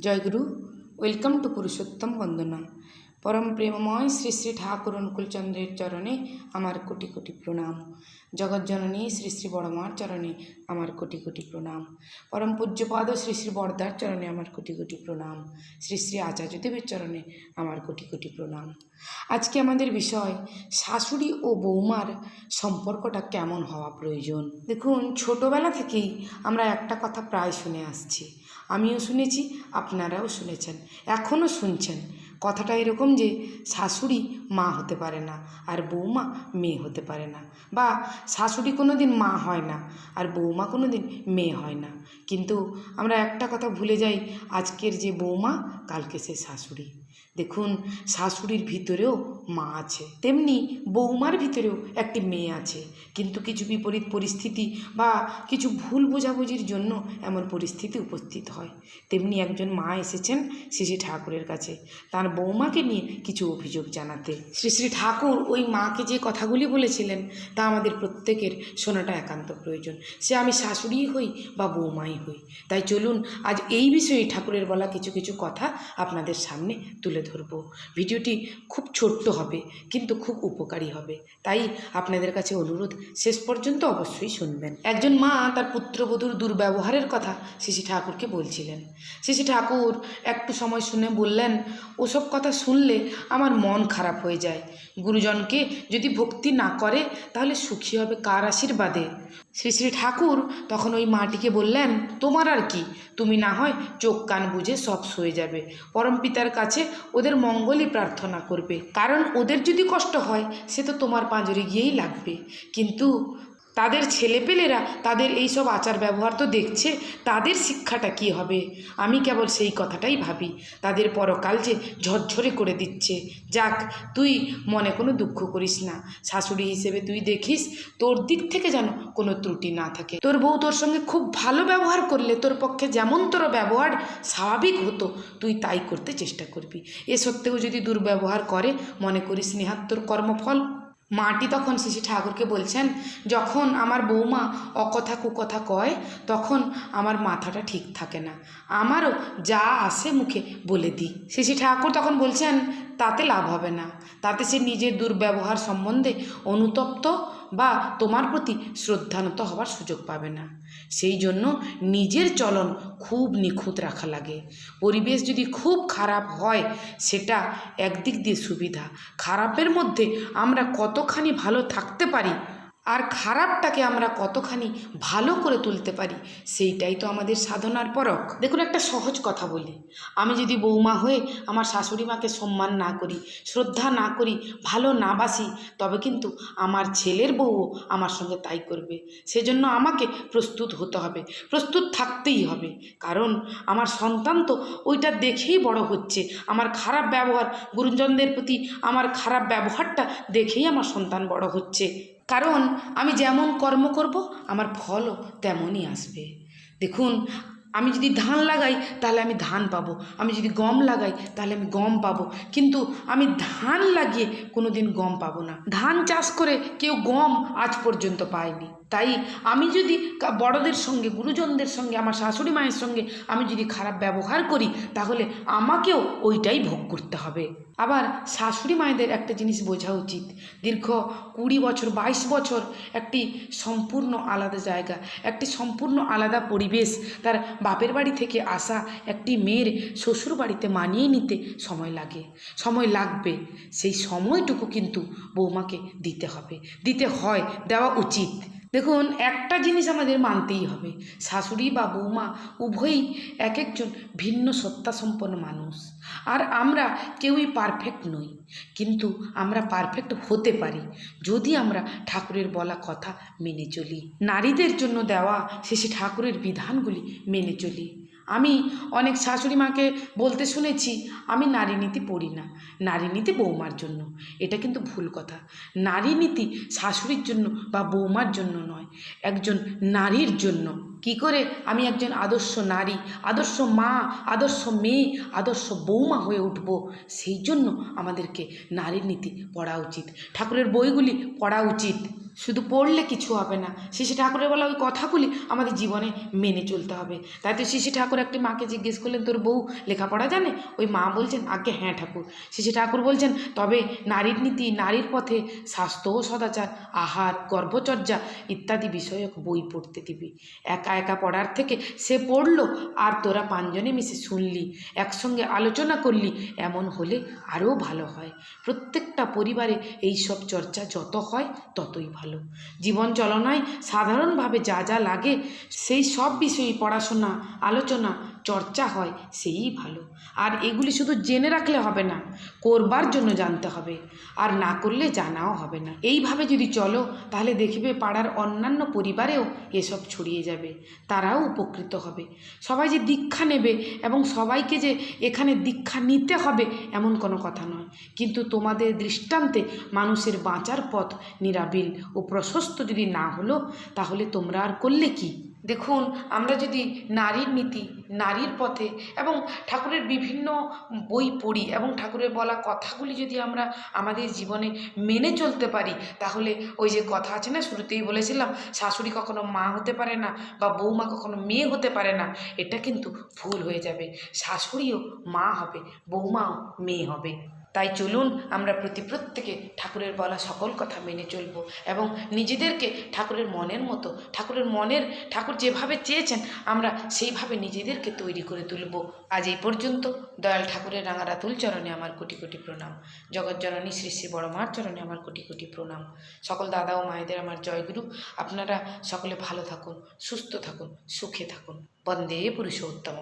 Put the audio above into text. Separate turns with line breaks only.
Joyguru. Welcome to Purushottam বন্দনা। পরম প্রেমময় শ্রী শ্রী ঠাকুর অনুকূলচন্দ্রের চরণে আমার কোটি কোটি প্রণাম। জগজ্জননী শ্রী শ্রী বড়মার চরণে আমার কোটি কোটি প্রণাম। পরম পূজ্যপাদ শ্রী শ্রী বরদার চরণে আমার কোটি কোটি প্রণাম। শ্রী শ্রী আচার্যদেবের চরণে আমার কোটি কোটি প্রণাম। আজকে আমাদের বিষয় শাশুড়ি ও বৌমার সম্পর্কটা কেমন হওয়া প্রয়োজন। দেখুন, ছোটোবেলা থেকেই আমরা একটা কথা প্রায় শুনে আসছি, আমিও শুনেছি, আপনারাও শুনেছেন, এখনও শুনছেন। কথাটা এরকম যে শাশুড়ি মা হতে পারে না আর বৌমা মেয়ে হতে পারে না, বা শাশুড়ি কোনো দিন মা হয় না আর বৌমা কোনো দিন মেয়ে হয় না। কিন্তু আমরা একটা কথা ভুলে যাই, আজকের যে বৌমা কালকে সে শাশুড়ি। দেখুন, শাশুড়ির ভিতরেও মা আছে, তেমনি বৌমার ভিতরেও একটি মেয়ে আছে। কিন্তু কিছু বিপরীত পরিস্থিতি বা কিছু ভুল বোঝাবুঝির জন্য এমন পরিস্থিতি উপস্থিত হয়। তেমনি একজন মা এসেছেন শ্রী শ্রী ঠাকুরের কাছে তার বৌমাকে নিয়ে কিছু অভিযোগ জানাতে। শ্রী শ্রী ঠাকুর ওই মাকে যে কথাগুলি বলেছিলেন তা আমাদের প্রত্যেকের শোনাটা একান্ত প্রয়োজন, সে আমি শাশুড়িই হই বা বৌমাই হই। তাই চলুন আজ এই বিষয়ে ঠাকুরের বলা কিছু কিছু কথা আপনাদের সামনে তুলে ধরব। ভিডিওটি খুব ছোট্ট হবে কিন্তু খুব উপকারী হবে, তাই আপনাদের কাছে অনুরোধ শেষ পর্যন্ত অবশ্যই শুনবেন। একজন মা তার পুত্রবধূর দুর্ব্যবহারের কথা শ্রী শ্রী ঠাকুরকে বলছিলেন। শ্রী শ্রী ঠাকুর একটু সময় শুনে বললেন, ওসব কথা শুনলে আমার মন খারাপ হয়ে যায়। গুরুজনকে যদি ভক্তি না করে তাহলে সুখী হবে কার আশীর্বাদে? শ্রী শ্রী ঠাকুর তখন ওই মাটিকে বললেন, তোমার আর কি, তুমি না হয় চোখ কান বুঝে সব সয়ে যাবে, পরম পিতার কাছে ওদের মঙ্গলই প্রার্থনা করবে, কারণ ওদের যদি কষ্ট হয় সে তো তোমার পাঁজরে গিয়েই লাগবে। কিন্তু তাদের ছেলেপেলেরা তাদের এই সব আচার ব্যবহার তো দেখছে, তাদের শিক্ষাটা কি হবে? আমি কেবল সেই কথাটাই ভাবি, তাদের পরকাল যে ঝরঝরে করে দিচ্ছে। যাক, তুই মনে কোনো দুঃখ করিস না, শাশুড়ি হিসেবে তুই দেখিস তোর দিক থেকে যেন কোনো ত্রুটি না থাকে। তোর বউ তোর সঙ্গে খুব ভালো ব্যবহার করলে তোর পক্ষে যেমন তোর ব্যবহার স্বাভাবিক হতো তুই তাই করতে চেষ্টা করবি। এ সত্ত্বেও যদি দুর্ব্যবহার করে মনে করিস নিহাত তোর কর্মফল। মাটি তখন শ্রী শ্রী ঠাকুরকে বলছেন, যখন আমার বৌমা অকথা কুকথা কয় তখন আমার মাথাটা ঠিক থাকে না, আমারও যা আসে মুখে বলে দিই। শ্রী শ্রী ঠাকুর তখন বলছেন, তাতে লাভ হবে না, তাতে সে নিজের দুর্ব্যবহার সম্বন্ধে অনুতপ্ত বা তোমার প্রতি শ্রদ্ধানত হবার সুযোগ পাবে না। সেই জন্য নিজের চলন খুব নিখুঁত রাখা লাগে। পরিবেশ যদি খুব খারাপ হয় সেটা একদিক দিয়ে সুবিধা, খারাপের মধ্যে আমরা কতখানি ভালো থাকতে পারি আর খারাপটাকে আমরা কতখানি ভালো করে তুলতে পারি সেইটাই তো আমাদের সাধনার পরখ। দেখুন, একটা সহজ কথা বলি, আমি যদি বৌমা হয়ে আমার শাশুড়ি মাকে সম্মান না করি, শ্রদ্ধা না করি, ভালো না বাসি, তবে কিন্তু আমার ছেলের বউও আমার সঙ্গে তাই করবে। সেজন্য আমাকে প্রস্তুত হতে হবে, প্রস্তুত থাকতেই হবে, কারণ আমার সন্তান তো ওইটা দেখেই বড় হচ্ছে। আমার খারাপ ব্যবহার, গুরুজনদের প্রতি আমার খারাপ ব্যবহারটা দেখেই আমার সন্তান বড় হচ্ছে, কারণ আমি যেমন কর্ম করব আমার ফলও তেমনই আসবে। দেখুন, আমি যদি ধান লাগাই তাহলে আমি ধান পাবো, আমি যদি গম লাগাই তাহলে আমি গম পাবো, কিন্তু আমি ধান লাগিয়ে কোনো দিন গম পাবো না। ধান চাষ করে কেউ গম আজ পর্যন্ত পায়নি। তাই আমি যদি বড়দের সঙ্গে, গুরুজনদের সঙ্গে, আমার শাশুড়ি মায়ের সঙ্গে আমি যদি খারাপ ব্যবহার করি তাহলে আমাকেও ওইটাই ভোগ করতে হবে। আবার শাশুড়ি মায়েদের একটা জিনিস বোঝা উচিত, দীর্ঘ 20 বছর 22 বছর একটি সম্পূর্ণ আলাদা জায়গা, একটি সম্পূর্ণ আলাদা পরিবেশ, তার বাপের বাড়ি থেকে আসা একটি মেয়ের শ্বশুর বাড়িতে মানিয়ে নিতে সময় লাগে, সময় লাগবে। সেই সময়টুকু কিন্তু বৌমাকে দিতে হবে, দিতে হয়, দেওয়া উচিত। দেখুন, একটা জিনিস আমাদের মানতেই হবে, শাশুড়ি বা বৌমা উভয়ই এক একজন ভিন্ন সত্তা সম্পন্ন মানুষ, আর আমরা কেউই পারফেক্ট নই, কিন্তু আমরা পারফেক্ট হতে পারি যদি আমরা ঠাকুরের বলা কথা মেনে চলি, নারীদের জন্য দেওয়া শেষে ঠাকুরের বিধানগুলি মেনে চলি। আমি অনেক শাশুড়ি মাকে বলতে শুনেছি, আমি নারী নীতি পড়ি না, নারী নীতি বৌমার জন্য। এটা কিন্তু ভুল কথা। নারী নীতি শাশুড়ির জন্য বা বৌমার জন্য নয়, একজন নারীর জন্য। কি করে আমি একজন আদর্শ নারী, আদর্শ মা, আদর্শ মেয়ে, আদর্শ বৌমা হয়ে উঠব, সেই জন্য আমাদেরকে নারীর নীতি পড়া উচিত, ঠাকুরের বইগুলি পড়া উচিত। শুধু পড়লে কিছু হবে না, শ্রী ঠাকুরের বলা ওই কথাগুলি আমাদের জীবনে মেনে চলতে হবে। তাই তো শ্রী ঠাকুর একটি মাকে জিজ্ঞেস করলেন, তোর বউ লেখাপড়া জানে? ওই মা বলছেন, আজ্ঞে হ্যাঁ ঠাকুর। শ্রী ঠাকুর বলছেন, তবে নারীর নীতি, নারীর পথে, স্বাস্থ্য ও সদাচার, আহার, গর্ভচর্যা ইত্যাদি বিষয়ক বই পড়তে দিবি। একা একা পড়ার থেকে সে পড়লো আর তোরা পাঁচজনে মিশে শুনলি, একসঙ্গে আলোচনা করলি, এমন হলে আরও ভালো হয়। প্রত্যেকটা পরিবারে এই সব চর্চা যত হয় ততই ভালো। জীবন চলনায় সাধারণভাবে যা যা লাগে সেই সব বিষয়ে পড়াশোনা, আলোচনা, চর্চা হয়, সেই ভালো। আর এগুলি শুধু জেনে রাখলে হবে না, করবার জন্য জানতে হবে, আর না করলে জানাও হবে না। এইভাবে যদি চলো তাহলে দেখবে পাড়ার অন্যান্য পরিবারেও এসব ছড়িয়ে যাবে, তারাও উপকৃত হবে। সবাই যে দীক্ষা নেবে এবং সবাইকে যে এখানে দীক্ষা নিতে হবে এমন কোনো কথা নয়, কিন্তু তোমাদের দৃষ্টান্তে মানুষের বাঁচার পথ নিরাবিল ও প্রশস্ত যদি না হলো তাহলে তোমরা আর করলে কি? দেখুন, আমরা যদি নারীর নীতি, নারীর পথে এবং ঠাকুরের বিভিন্ন বই পড়ি এবং ঠাকুরের বলা কথাগুলি যদি আমরা আমাদের জীবনে মেনে চলতে পারি, তাহলে ওই যে কথা আছে না, শুরুতেই বলেছিলাম, শাশুড়ি কখনো মা হতে পারে না বা বৌমা কখনো মেয়ে হতে পারে না, এটা কিন্তু ভুল হয়ে যাবে। শাশুড়িও মা হবে, বৌমাও মেয়ে হবে। তাই চলুন আমরা প্রত্যেকে ঠাকুরের বলা সকল কথা মেনে চলব এবং নিজেদেরকে ঠাকুরের মনের মতো, ঠাকুর যেভাবে চেয়েছেন আমরা সেইভাবে নিজেদেরকে তৈরি করে তুলব। আজ এই পর্যন্ত। দয়াল ঠাকুরের রাঙা রাতুল চরণে আমার কোটি কোটি প্রণাম। জগৎজননী শ্রী শ্রী বড় মার চরণে আমার কোটি কোটি প্রণাম। সকল দাদা ও মায়েদের আমার জয়গুরু। আপনারা সকলে ভালো থাকুন, সুস্থ থাকুন, সুখে থাকুন। বন্দে পুরুষোত্তম।